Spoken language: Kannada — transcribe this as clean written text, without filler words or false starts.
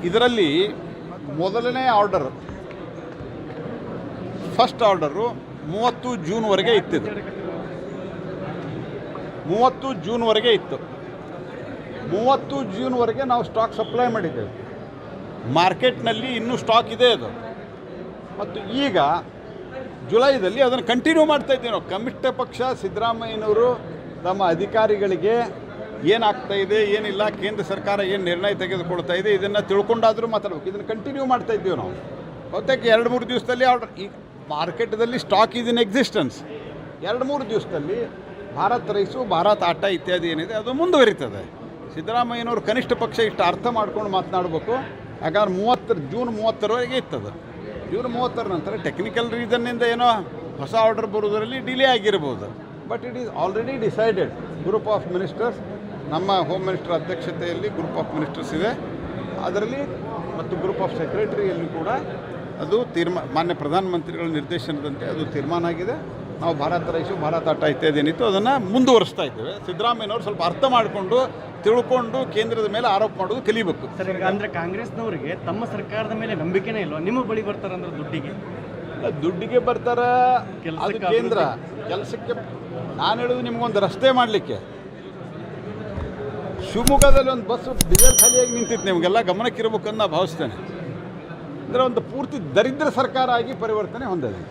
ಇದರಲ್ಲಿ ಮೊದಲನೇ ಆರ್ಡರ್, ಫಸ್ಟ್ ಆರ್ಡರು 30 ಜೂನ್ವರೆಗೆ ಇತ್ತಿದ್ದು. 30 ಜೂನ್ವರೆಗೆ ಇತ್ತು. 30 ಜೂನ್ವರೆಗೆ ನಾವು ಸ್ಟಾಕ್ ಸಪ್ಲೈ ಮಾಡಿದ್ದೇವೆ. ಮಾರ್ಕೆಟ್ನಲ್ಲಿ ಇನ್ನೂ ಸ್ಟಾಕ್ ಇದೆ ಅದು. ಮತ್ತು ಈಗ ಜುಲೈದಲ್ಲಿ ಅದನ್ನು ಕಂಟಿನ್ಯೂ ಮಾಡ್ತಾ ಇದ್ದೀವಿ ನಾವು. ಕನಿಷ್ಠ ಪಕ್ಷ ಸಿದ್ದರಾಮಯ್ಯನವರು ತಮ್ಮ ಅಧಿಕಾರಿಗಳಿಗೆ ಏನಾಗ್ತಾ ಇದೆ, ಏನಿಲ್ಲ, ಕೇಂದ್ರ ಸರ್ಕಾರ ಏನು ನಿರ್ಣಯ ತೆಗೆದುಕೊಳ್ತಾ ಇದೆ, ಇದನ್ನು ತಿಳ್ಕೊಂಡಾದರೂ ಮಾತಾಡಬೇಕು. ಇದನ್ನು ಕಂಟಿನ್ಯೂ ಮಾಡ್ತಾ ಇದ್ದೀವಿ ನಾವು. ಬಹುತೇಕ 2-3 ದಿವಸದಲ್ಲಿ ಆರ್ಡರ್, ಈಗ ಮಾರ್ಕೆಟದಲ್ಲಿ ಸ್ಟಾಕ್ ಇಸ್ ಇನ್ ಎಕ್ಸಿಸ್ಟೆನ್ಸ್. 2-3 ದಿವಸದಲ್ಲಿ ಭಾರತ್ ರೈಸು, ಭಾರತ್ ಆಟ ಇತ್ಯಾದಿ ಏನಿದೆ ಅದು ಮುಂದುವರಿತದೆ. ಸಿದ್ದರಾಮಯ್ಯನವರು ಕನಿಷ್ಠ ಪಕ್ಷ ಇಷ್ಟು ಅರ್ಥ ಮಾಡ್ಕೊಂಡು ಮಾತನಾಡಬೇಕು. ಯಾಕಂದ್ರೆ ಜೂನ್ 30ರವರೆಗೆ ಇರ್ತದೆ. ಜೂನ್ 30ರ ನಂತರ ಟೆಕ್ನಿಕಲ್ ರೀಸನ್ನಿಂದ ಏನೋ ಹೊಸ ಆರ್ಡರ್ ಬರೋದರಲ್ಲಿ ಡಿಲೇ ಆಗಿರ್ಬೋದು. But it is already decided. Group of ministers, ನಮ್ಮ ಹೋಮ್ ಮಿನಿಸ್ಟರ್ ಅಧ್ಯಕ್ಷತೆಯಲ್ಲಿ ಗ್ರೂಪ್ ಆಫ್ ಮಿನಿಸ್ಟರ್ಸ್ ಇದೆ, ಅದರಲ್ಲಿ ಮತ್ತು ಗ್ರೂಪ್ ಆಫ್ ಸೆಕ್ರೆಟರಿಯಲ್ಲಿ ಕೂಡ ಅದು ಮಾನ್ಯ ಪ್ರಧಾನಮಂತ್ರಿಗಳ ನಿರ್ದೇಶನದಂತೆ ಅದು ತೀರ್ಮಾನ ಆಗಿದೆ. ನಾವು ಭಾರತ್ ರೈಸು, ಭಾರತ್ ಆಟ ಇತ್ಯಾದಿ ಏನಿತ್ತು ಅದನ್ನು ಮುಂದುವರಿಸ್ತಾ ಇದ್ದೇವೆ. ಸಿದ್ದರಾಮಯ್ಯನವರು ಸ್ವಲ್ಪ ಅರ್ಥ ಮಾಡಿಕೊಂಡು ತಿಳ್ಕೊಂಡು ಕೇಂದ್ರದ ಮೇಲೆ ಆರೋಪ ಮಾಡೋದು ಕಲಿಬೇಕು. ಸರ್, ಅಂದರೆ ಕಾಂಗ್ರೆಸ್ನವರಿಗೆ ತಮ್ಮ ಸರ್ಕಾರದ ಮೇಲೆ ನಂಬಿಕೆನೇ ಇಲ್ವಾ? ನಿಮ್ಮ ಬಳಿ ಬರ್ತಾರಂದ್ರೆ ದುಡ್ಡಿಗೆ ಬರ್ತಾರ. ಅದು ಕೇಂದ್ರ ಕೆಲಸಕ್ಕೆ. ನಾನು ಹೇಳೋದು ನಿಮಗೊಂದು ರಸ್ತೆ ಮಾಡಲಿಕ್ಕೆ ಶಿವಮೊಗ್ಗದಲ್ಲಿ ಒಂದು ಬಸ್ ಡೀಸೆಲ್ ಖಾಲಿಯಾಗಿ ನಿಂತಿತ್ತು. ನಿಮಗೆಲ್ಲ ಗಮನಕ್ಕಿರಬೇಕಂತ ನಾನು ಭಾವಿಸ್ತೇನೆ. ಅಂದರೆ ಒಂದು ಪೂರ್ತಿ ದರಿದ್ರ ಸರ್ಕಾರ ಆಗಿ ಪರಿವರ್ತನೆ ಹೊಂದಿದೆ.